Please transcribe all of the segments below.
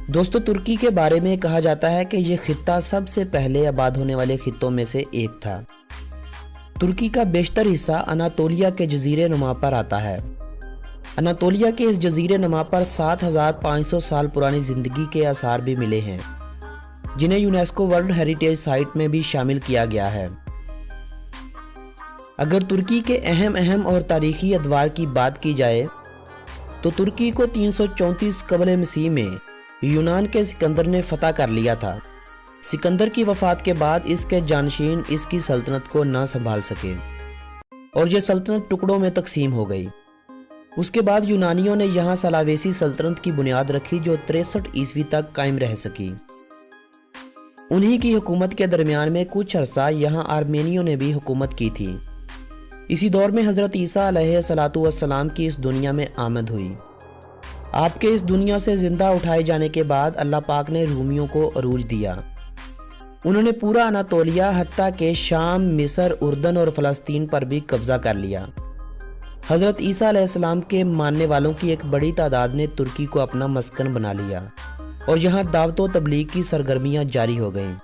دوستو، ترکی کے بارے میں کہا جاتا ہے کہ یہ خطہ سب سے پہلے آباد ہونے والے خطوں میں سے ایک تھا۔ ترکی کا بیشتر حصہ اناطولیہ کے جزیرے نما پر آتا ہے۔ اناطولیہ کے اس جزیرے نما پر 7500 سال پرانی زندگی کے آثار بھی ملے ہیں، جنہیں یونیسکو ورلڈ ہیریٹیج سائٹ میں بھی شامل کیا گیا ہے۔ اگر ترکی کے اہم اور تاریخی ادوار کی بات کی جائے تو ترکی کو 334 قبل مسیح میں یونان کے سکندر نے فتح کر لیا تھا۔ سکندر کی وفات کے بعد اس کے جانشین اس کی سلطنت کو نہ سنبھال سکے اور یہ سلطنت ٹکڑوں میں تقسیم ہو گئی۔ اس کے بعد یونانیوں نے یہاں سلاویسی سلطنت کی بنیاد رکھی جو 63 عیسوی تک قائم رہ سکی۔ انہی کی حکومت کے درمیان میں کچھ عرصہ یہاں آرمینیوں نے بھی حکومت کی تھی۔ اسی دور میں حضرت عیسیٰ علیہ السلام کی اس دنیا میں آمد ہوئی۔ آپ کے اس دنیا سے زندہ اٹھائے جانے کے بعد اللہ پاک نے رومیوں کو عروج دیا۔ انہوں نے پورا اناطولیہ حتیٰ کہ شام، مصر، اردن اور فلسطین پر بھی قبضہ کر لیا۔ حضرت عیسیٰ علیہ السلام کے ماننے والوں کی ایک بڑی تعداد نے ترکی کو اپنا مسکن بنا لیا اور یہاں دعوت و تبلیغ کی سرگرمیاں جاری ہو گئیں۔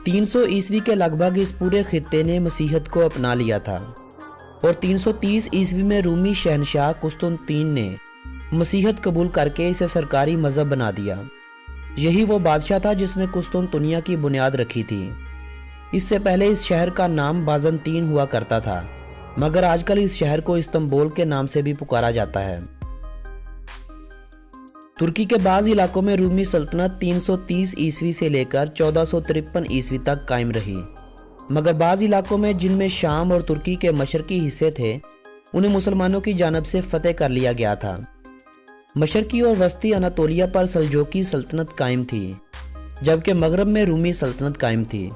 300 عیسوی کے لگ بھگ اس پورے خطے نے مسیحیت کو اپنا لیا تھا اور 330 عیسوی میں رومی شہنشاہ قسطنطین نے مسیحیت قبول کر کے اسے سرکاری مذہب بنا دیا۔ یہی وہ بادشاہ تھا جس نے قسطنطنیہ کی بنیاد رکھی تھی۔ اس سے پہلے اس شہر کا نام بازنطین ہوا کرتا تھا، مگر آج کل اس شہر کو استنبول کے نام سے بھی پکارا جاتا ہے۔ ترکی کے بعض علاقوں میں رومی سلطنت 330 عیسوی سے لے کر 1453 عیسوی تک قائم رہی، مگر بعض علاقوں میں جن میں شام اور ترکی کے مشرقی حصے تھے انہیں مسلمانوں کی جانب سے فتح کر لیا گیا تھا۔ مشرقی اور وسطی اناطولیہ پر سلجوقی سلطنت قائم تھی، جبکہ مغرب میں رومی سلطنت قائم تھی۔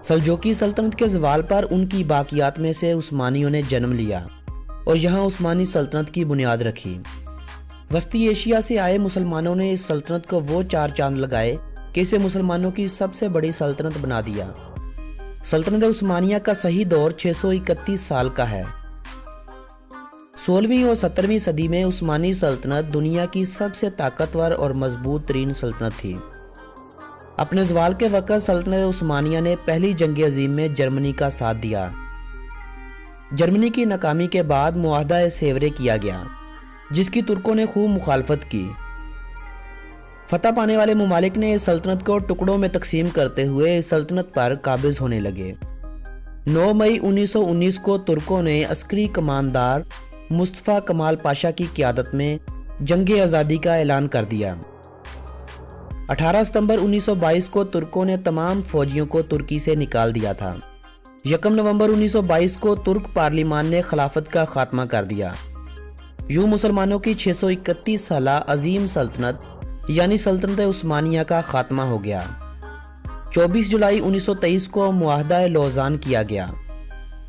سلجوقی سلطنت کے زوال پر ان کی باقیات میں سے عثمانیوں نے جنم لیا اور یہاں عثمانی سلطنت کی بنیاد رکھی۔ وسطی ایشیا سے آئے مسلمانوں نے اس سلطنت کو وہ چار چاند لگائے کہ اسے مسلمانوں کی سب سے بڑی سلطنت بنا دیا۔ سلطنت عثمانیہ کا صحیح دور 631 سال کا ہے۔ 16ویں اور 17ویں صدی میں عثمانی سلطنت دنیا کی سب سے طاقتور اور مضبوط ترین سلطنت تھی۔ اپنے زوال کے وقت سلطنت عثمانیہ نے پہلی جنگ عظیم میں جرمنی کا ساتھ دیا۔ جرمنی کی ناکامی کے بعد معاہدہ سیورے کیا گیا، جس کی ترکوں نے خوب مخالفت کی۔ فتح پانے والے ممالک نے اس سلطنت کو ٹکڑوں میں تقسیم کرتے ہوئے اس سلطنت پر قابض ہونے لگے۔ 9 مئی 1919 کو ترکوں نے عسکری کماندار مصطفیٰ کمال پاشا کی قیادت میں جنگ آزادی کا اعلان کر دیا۔ 18 ستمبر 1922 کو ترکوں نے تمام فوجیوں کو ترکی سے نکال دیا تھا۔ 1 نومبر 1922 کو ترک پارلیمان نے خلافت کا خاتمہ کر دیا۔ یوں مسلمانوں کی 631 سالہ عظیم سلطنت یعنی سلطنت عثمانیہ کا خاتمہ ہو گیا۔ 24 جولائی 1923 کو معاہدہ لوزان کیا گیا۔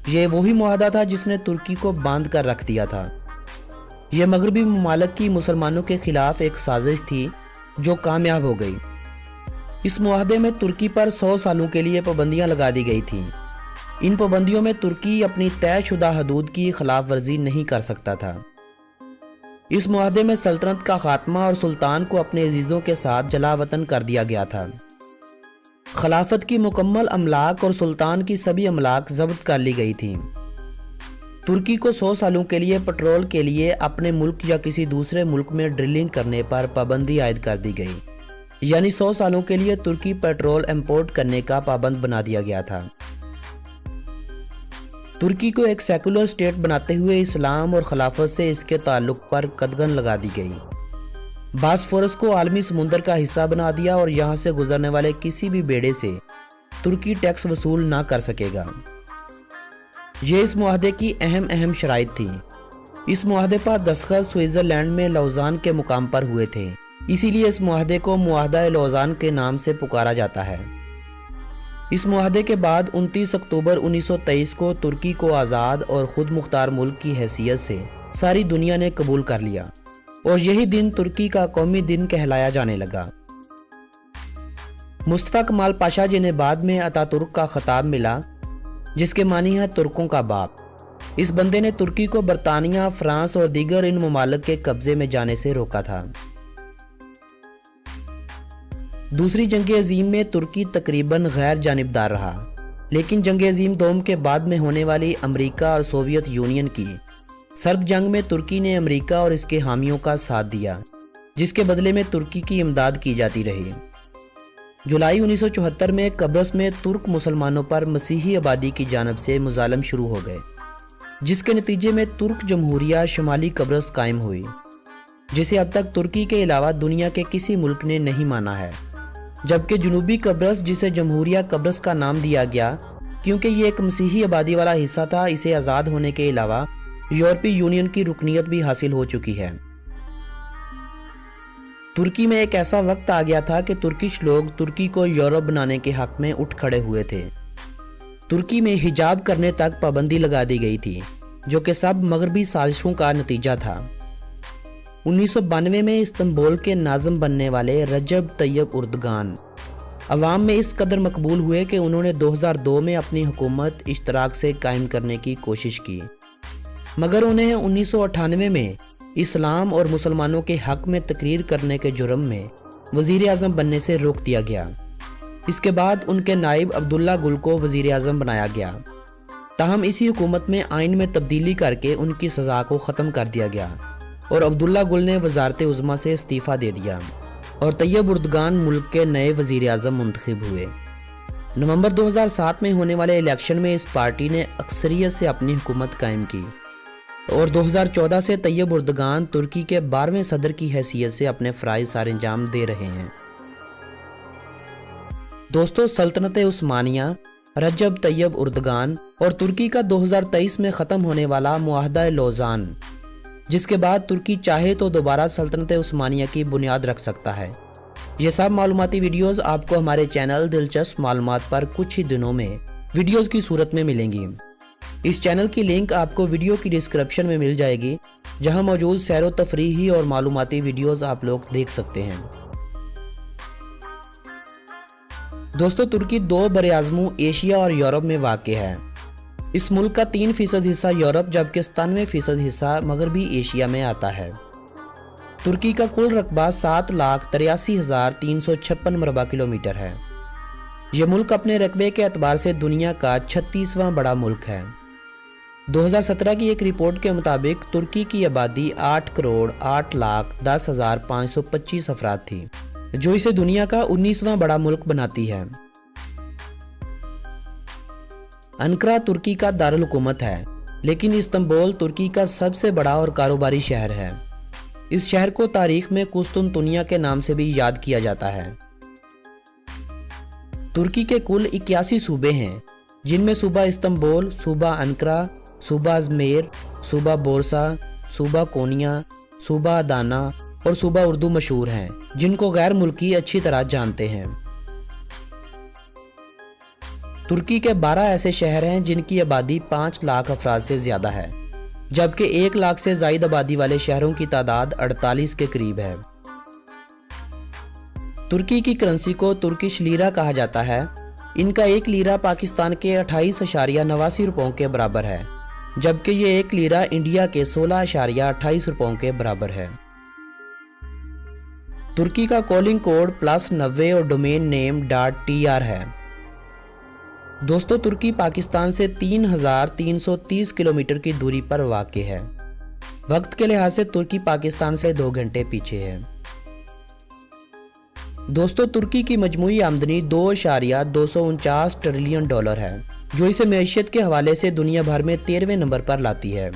یہ وہی معاہدہ تھا جس نے ترکی کو باندھ کر رکھ دیا تھا۔ یہ مغربی ممالک کی مسلمانوں کے خلاف ایک سازش تھی جو کامیاب ہو گئی۔ اس معاہدے میں ترکی پر 100 سالوں کے لیے پابندیاں لگا دی گئی تھیں۔ ان پابندیوں میں ترکی اپنی طے شدہ حدود کی خلاف ورزی نہیں کر سکتا تھا۔ اس معاہدے میں سلطنت کا خاتمہ اور سلطان کو اپنے عزیزوں کے ساتھ جلا وطن کر دیا گیا تھا۔ خلافت کی مکمل املاک اور سلطان کی سبھی املاک ضبط کر لی گئی تھیں۔ ترکی کو 100 سالوں کے لیے پٹرول کے لیے اپنے ملک یا کسی دوسرے ملک میں ڈرلنگ کرنے پر پابندی عائد کر دی گئی، یعنی 100 سالوں کے لیے ترکی پیٹرول امپورٹ کرنے کا پابند بنا دیا گیا تھا۔ ترکی کو ایک سیکولر اسٹیٹ بناتے ہوئے اسلام اور خلافت سے اس کے تعلق پر قدغن لگا دی گئی۔ باسفورس کو عالمی سمندر کا حصہ بنا دیا اور یہاں سے گزرنے والے کسی بھی بیڑے سے ترکی ٹیکس وصول نہ کر سکے گا۔ یہ اس معاہدے کی اہم شرائط تھی۔ اس معاہدے پر دستخط سوئٹزرلینڈ میں لوزان کے مقام پر ہوئے تھے، اسی لیے اس معاہدے کو معاہدہ لوزان کے نام سے پکارا جاتا ہے۔ اس معاہدے کے بعد 29 اکتوبر 1923 کو ترکی کو آزاد اور خود مختار ملک کی حیثیت سے ساری دنیا نے قبول کر لیا اور یہی دن ترکی کا قومی دن کہلایا جانے لگا۔ مصطفیٰ کمال پاشا جنہیں بعد میں اتا ترک کا خطاب ملا، جس کے معنی ہے ترکوں کا باپ، اس بندے نے ترکی کو برطانیہ، فرانس اور دیگر ان ممالک کے قبضے میں جانے سے روکا تھا۔ दूसरी जंग अजीम में तुर्की तकरीबन गैर जानिबदार रहा, लेकिन जंग अजीम दोम के बाद में होने वाली अमेरिका और सोवियत यूनियन की सर्द जंग में तुर्की ने अमेरिका और इसके हामियों का साथ दिया, जिसके बदले में तुर्की की इमदाद की जाती रही। जुलाई 1974 में कब्रस में तुर्क मुसलमानों पर मसीही आबादी की जानिब से मुजालम शुरू हो गए, जिसके नतीजे में तुर्क जमहूरिया शुमाली कब्रस कायम हुई, जिसे अब तक तुर्की के अलावा दुनिया के किसी मुल्क ने नहीं माना है। जबकि जनूबी कब्रस, जिसे जमहूरिया कब्रस का नाम दिया गया क्योंकि ये एक मसीही आबादी वाला हिस्सा था, इसे आज़ाद होने के अलावा यूरोपीय यूनियन की रुकनीत भी हासिल हो चुकी है। तुर्की में एक ऐसा वक्त आ गया था कि तुर्किश लोग तुर्की को यूरोप बनाने के हक में उठ खड़े हुए थे। तुर्की में हिजाब करने तक पाबंदी लगा दी गई थी, जो कि सब मगरबी साजिशों का नतीजा था। 1992 में इस्तांबुल के नाज़िम बनने वाले रजब तैयब उर्दगान अवाम में इस कदर मकबूल हुए कि उन्होंने 2002 में अपनी हुकूमत इश्तराक से कायम करने की कोशिश की, मगर उन्हें 1998 में इस्लाम और मुसलमानों के हक में तकरीर करने के जुर्म में वज़ीर आज़म बनने से रोक दिया गया। इसके बाद उनके नायब अब्दुल्ला गुल को वज़ीर आज़म बनाया गया। ताहम इसी हुकूमत में आइन में तब्दीली करके उनकी सज़ा को ख़त्म कर दिया गया और अब्दुल्ला गुल ने वज़ारत उज़्मा से इस्तीफ़ा दे दिया और तैयब उर्दगान मुल्क के नए वज़ीर आज़म मुंतखब हुए। नवंबर 2007 में होने वाले इलेक्शन में इस पार्टी ने अक्सरियत से अपनी हुकूमत कायम की और 2014 से तैयब उर्दगान तुर्की के 12वें सदर की हैसियत से अपने फ़राइज़ सर अंजाम दे रहे हैं। दोस्तों, सल्तनत उस्मानिया, रजब तैयब उर्दगान और तुर्की का 2023 में ख़त्म होने वाला मुआहदा लौज़ान, जिसके बाद तुर्की चाहे तो दोबारा सल्तनत उस्मानिया की बुनियाद रख सकता है। ये सब मालूमाती वीडियोज़ आपको हमारे चैनल दिलचस्प मालूमात पर कुछ ही दिनों में वीडियोज़ की सूरत में मिलेंगी। इस चैनल की लिंक आपको वीडियो की डिस्क्रिप्शन में मिल जाएगी, जहां मौजूद सैरो तफरीही और मालूमाती वीडियोज़ आप लोग देख सकते हैं। दोस्तों, तुर्की 2 बरे-आज़मों एशिया और यूरोप में वाक़ है। इस मुल्क का 3% हिस्सा यूरोप जबकि 97% हिस्सा मगरबी एशिया में आता है। तुर्की का कुल रकबा 7,83,356 मरबा किलोमीटर है। यह मुल्क अपने रकबे के एतबार से दुनिया का 36वां बड़ा मुल्क है। 2017 की एक रिपोर्ट के मुताबिक तुर्की की आबादी 8,08,10,525 अफराद थी, जो इसे दुनिया का 19वां बड़ा मुल्क बनाती है। अंकारा तुर्की का दारुल हुकूमत है, लेकिन इस्तांबुल तुर्की का सबसे बड़ा और कारोबारी शहर है। इस शहर को तारीख में कुस्तुनतुनिया के नाम से भी याद किया जाता है। तुर्की के कुल 81 सूबे हैं, जिनमें सूबा इस्तांबुल, सूबा अंकारा, सूबा अजमेर, सूबा बोरसा, सूबा कोनिया, सूबा अदाना और सूबा उर्दू मशहूर हैं, जिनको गैर मुल्की अच्छी तरह जानते हैं। तुर्की के 12 ऐसे शहर हैं जिनकी आबादी 5 लाख अफराद से ज़्यादा है, जबकि 1 लाख से ज़ायद आबादी वाले शहरों की तादाद 48 के करीब है। तुर्की की करेंसी को तुर्किश लीरा कहा जाता है। इनका 1 लीरा पाकिस्तान के 28.89 रुपयों के बराबर है, जबकि ये 1 लीरा इंडिया के 16.28 रुपयों के बराबर है। तुर्की का कॉलिंग कोड +90 और डोमेन नेम .tr है। दोस्तों, तुर्की पाकिस्तान से 3,330 किलोमीटर की दूरी पर वाक़ है। वक्त के लिहाज से तुर्की पाकिस्तान से 2 घंटे पीछे है। दोस्तों, तुर्की की मजमूई आमदनी $2.249 ट्रिलियन है, जो इसे मईशत के हवाले से दुनिया भर में 13वें नंबर पर लाती है,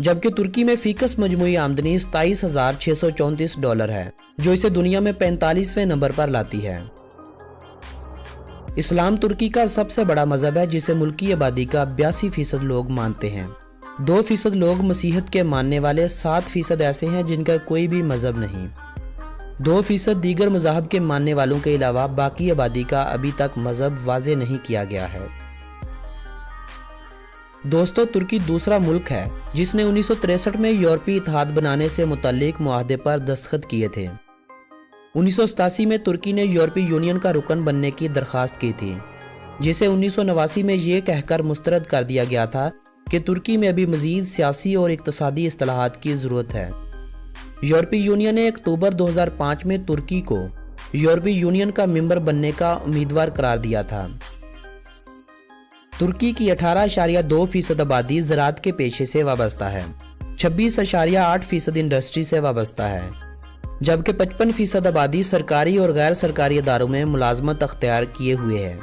जबकि तुर्की में फीकस मजमूई आमदनी $27,634 है, जो इसे दुनिया में 45वें नंबर पर लाती है। इस्लाम तुर्की का सबसे बड़ा मजहब है, जिसे मुल्की आबादी का 82% लोग मानते हैं। 2% लोग मसीहत के मानने वाले, 7% ऐसे हैं जिनका कोई भी मजहब नहीं। 2% दीगर मज़ाहब के मानने वालों के अलावा बाकी आबादी का अभी तक मजहब वाज़े नहीं किया गया है। दोस्तों, तुर्की दूसरा मुल्क है जिसने 1963 में यूरोपीय इत्तेहाद बनाने से मुतल्लिक मुआहदे पर दस्तखत किए थे। 1987 में तुर्की ने यूरोपीय यूनियन का रुकन बनने की दरख्वास्त की थी, जिसे 1989 में ये कहकर मुस्तरद कर दिया गया था कि तुर्की में अभी मज़ीद सियासी और इक़्तिसादी इस्लाहात की ज़रूरत है। यूरोपीय यूनियन ने अक्टूबर 2005 में तुर्की को यूरोपीय यूनियन का मेंबर बनने का उम्मीदवार करार दिया था। तुर्की की 18.2% आबादी ज़राअत के पेशे से वाबस्ता है, 26.8% इंडस्ट्री से वाबस्ता है, जबकि 55% आबादी सरकारी और गैर सरकारी इदारों में मुलाजमत अख्तियार किए हुए है।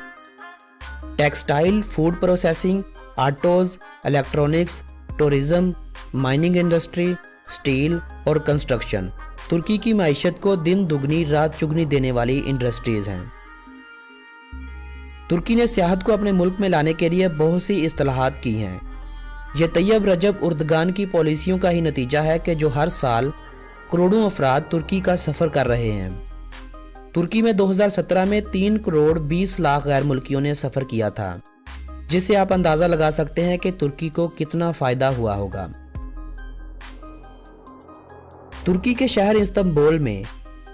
Textile, food processing, autos, electronics, tourism, mining industry, steel और कंस्ट्रक्शन तुर्की की माइशत को दिन दुगनी रात चुगनी देने वाली इंडस्ट्रीज हैं। तुर्की ने सियाहत को अपने मुल्क में लाने के लिए बहुत सी इस्तेलाहात की हैं। ये तैयब रजब उर्दगान की पॉलिसियों का ही नतीजा है कि जो हर साल करोड़ों अफराद तुर्की का सफ़र कर रहे हैं। तुर्की में 2017 में 3 करोड़ 20 लाख गैर मुल्कियों ने सफ़र किया था, जिससे आप अंदाज़ा लगा सकते हैं कि तुर्की को कितना फ़ायदा हुआ होगा। तुर्की के शहर इस्तांबुल में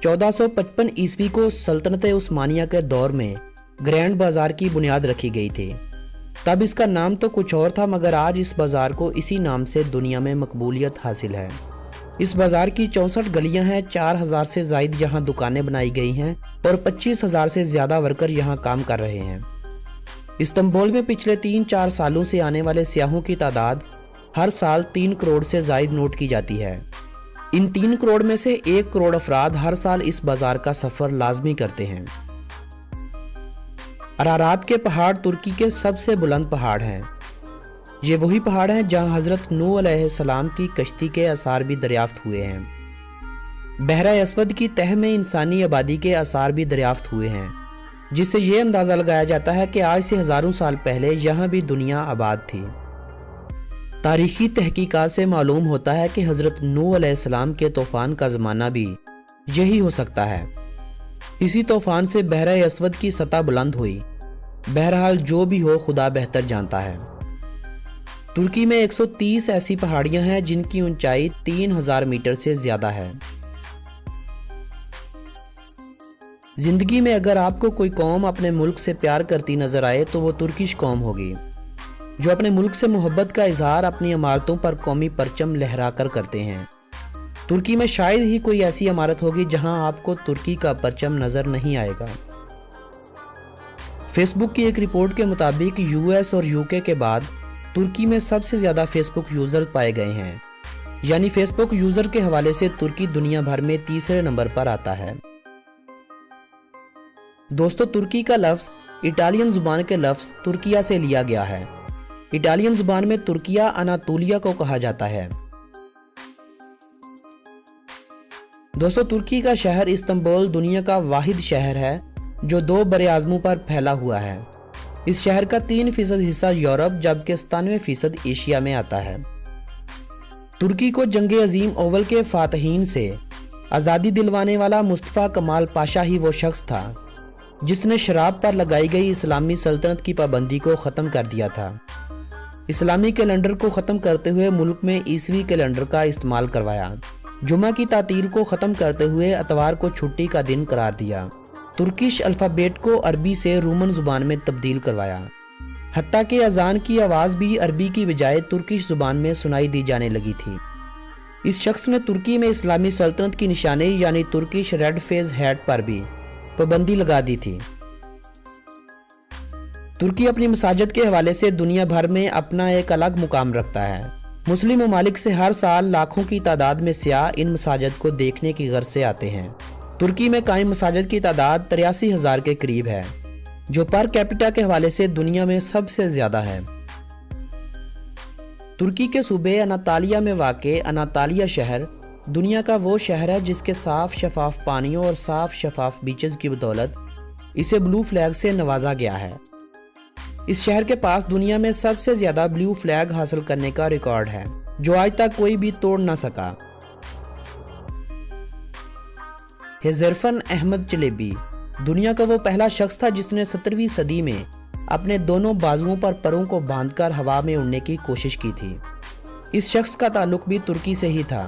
1455 ईस्वी को सल्तनत उस्मानिया के दौर में ग्रैंड बाजार की बुनियाद रखी गई थी। तब इसका नाम तो कुछ और था, मगर आज इस बाजार को इसी नाम से दुनिया में मकबूलियत हासिल है। इस बाजार की 64 गलियां हैं, 4000 से ज़ायद यहाँ दुकानें बनाई गई हैं और 25,000 से ज़्यादा वर्कर यहाँ काम कर रहे हैं। इस्तांबुल में पिछले 3-4 सालों से आने वाले सियाहों की तादाद हर साल 3 करोड़ से ज़ायद नोट की जाती है। इन 3 करोड़ में से 1 करोड़ अफराद हर साल इस बाजार का सफ़र लाजमी करते हैं। अरारात के पहाड़ तुर्की के सबसे बुलंद पहाड़ हैं। ये वही पहाड़ हैं जहां हज़रत नूह अलैहिस्सलाम की कश्ती के आसार भी दरियाफ्त हुए हैं। बहरा अस्वद की तह में इंसानी आबादी के आसार भी दरियाफ्त हुए हैं, जिससे ये अंदाज़ा लगाया जाता है कि आज से हज़ारों साल पहले यहाँ भी दुनिया आबाद थी। तारीखी तहकीकात से मालूम होता है कि हज़रत नूह अलैहिस्सलाम के तूफ़ान का ज़माना भी यही हो सकता है। इसी तूफ़ान से बहरा अस्वद की सतह बुलंद हुई। बहरहाल जो भी हो, खुदा बेहतर जानता है। तुर्की में 130 ऐसी पहाड़ियां हैं जिनकी ऊंचाई 3000 मीटर से ज़्यादा है। जिंदगी में अगर आपको कोई कौम अपने मुल्क से प्यार करती नजर आए तो वो तुर्किश कौम होगी, जो अपने मुल्क से मोहब्बत का इजहार अपनी इमारतों पर कौमी परचम लहरा कर करते हैं। तुर्की में शायद ही कोई ऐसी इमारत होगी जहां आपको तुर्की का परचम नजर नहीं आएगा। फेसबुक की एक रिपोर्ट के मुताबिक यूएस और यूके के बाद तुर्की में सबसे ज़्यादा फेसबुक यूज़र पाए गए हैं, यानी फेसबुक यूज़र के हवाले से तुर्की दुनिया भर में तीसरे नंबर पर आता है। दोस्तों, तुर्की का लफ्ज़ इटालियन ज़ुबान के लफ्ज़ तुर्किया से लिया गया है। इटालियन ज़ुबान में तुर्किया अनातोलिया को कहा जाता है। दोस्तों, तुर्की का शहर इस्तांबुल दुनिया का वाहिद शहर है जो 2 बरे-आज़मों पर फैला हुआ है। इस शहर का 3% हिस्सा यूरोप जबकि 97% एशिया में आता है। तुर्की को जंग अजीम ओवल के फातहीन से आज़ादी दिलवाने वाला मुस्तफ़ा कमाल पाशा ही वो शख्स था जिसने शराब पर लगाई गई इस्लामी सल्तनत की पाबंदी को ख़त्म कर दिया था। इस्लामी कैलेंडर को ख़त्म करते हुए मुल्क में ईसवी कैलेंडर का इस्तेमाल करवाया। जुमा की तातील को ख़त्म करते हुए अतवार को छुट्टी का दिन करार दिया। तुर्किश अल्फ़ाबेट को अरबी से रोमन ज़ुबान में तब्दील करवाया। हत्ता कि अजान की आवाज़ भी अरबी की बजाय तुर्किश ज़ुबान में सुनाई दी जाने लगी थी। इस शख्स ने तुर्की में इस्लामी सल्तनत की निशानी यानी तुर्किश रेड फेज हैट पर भी पाबंदी लगा दी थी। तुर्की अपनी मसाजिद के हवाले से दुनिया भर में अपना एक अलग मुकाम रखता है। मुस्लिम ममालिक से हर साल लाखों की तादाद में सियाह इन मसाजिद को देखने की गर्ज से आते हैं। तुर्की में कायम मसाजिद की तादाद 83,000 के करीब है, जो पर कैपिटा के हवाले से दुनिया में सबसे ज़्यादा है। तुर्की के सूबे अनातालिया में वाक़े अनातालिया शहर दुनिया का वो शहर है जिसके साफ शफाफ पानियों और साफ शफाफ बीचेस की बदौलत इसे ब्लू फ्लैग से नवाजा गया है। इस शहर के पास दुनिया में सबसे ज़्यादा ब्लू फ्लैग हासिल करने का रिकॉर्ड है, जो आज तक कोई भी तोड़ ना सका। हेज़रफन अहमद चलेबी दुनिया का वो पहला शख्स था जिसने 17वीं सदी में अपने दोनों बाजुओं पर परों को बांधकर हवा में उड़ने की कोशिश की थी। इस शख्स का ताल्लुक भी तुर्की से ही था।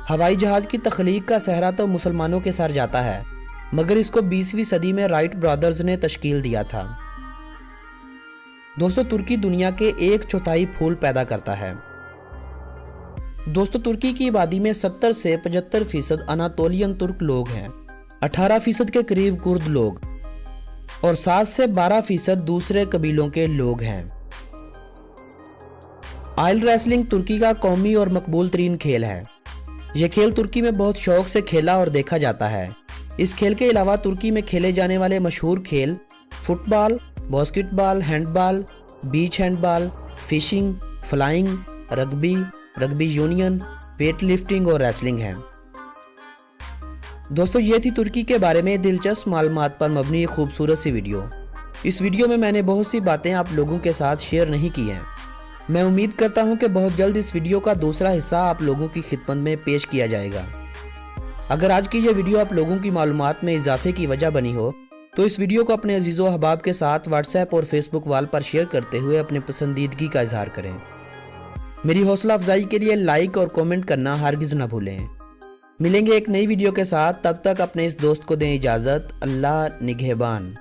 हवाई जहाज़ की तख्लीक का सहरा तो मुसलमानों के सर जाता है, मगर इसको 20वीं सदी में राइट ब्रदर्स ने तश्कील दिया था। दोस्तों, तुर्की दुनिया के 1/4 फूल पैदा करता है। दोस्तों, तुर्की की आबादी में 70 से 75% अनातोलियन तुर्क लोग हैं। 18% के करीब कुर्द लोग और 7 से 12% दूसरे कबीलों के लोग हैं। आयल रेसलिंग तुर्की का कौमी और मकबूल तरीन खेल है। यह खेल तुर्की में बहुत शौक से खेला और देखा जाता है। इस खेल के अलावा तुर्की में खेले जाने वाले मशहूर खेल football, basketball, handball, beach handball, fishing, flying, rugby union, weight lifting और रेसलिंग है। दोस्तों, ये थी तुर्की के बारे में दिलचस्प मालूमात पर मबनी एक खूबसूरत सी वीडियो। इस वीडियो में मैंने बहुत सी बातें आप लोगों के साथ शेयर नहीं की हैं। मैं उम्मीद करता हूं कि बहुत जल्द इस वीडियो का दूसरा हिस्सा आप लोगों की खिदमत में पेश किया जाएगा। अगर आज की यह वीडियो आप लोगों की मालूमात में इजाफे की वजह बनी हो तो इस वीडियो को अपने अजीज़ो अहबाब के साथ व्हाट्सएप और फेसबुक वाल पर शेयर करते हुए अपने पसंदीदगी का इजहार करें। मेरी हौसला अफजाई के लिए लाइक और कमेंट करना हरगिज़ न भूलें। मिलेंगे एक नई वीडियो के साथ, तब तक अपने इस दोस्त को दें इजाज़त। अल्लाह निगहबान।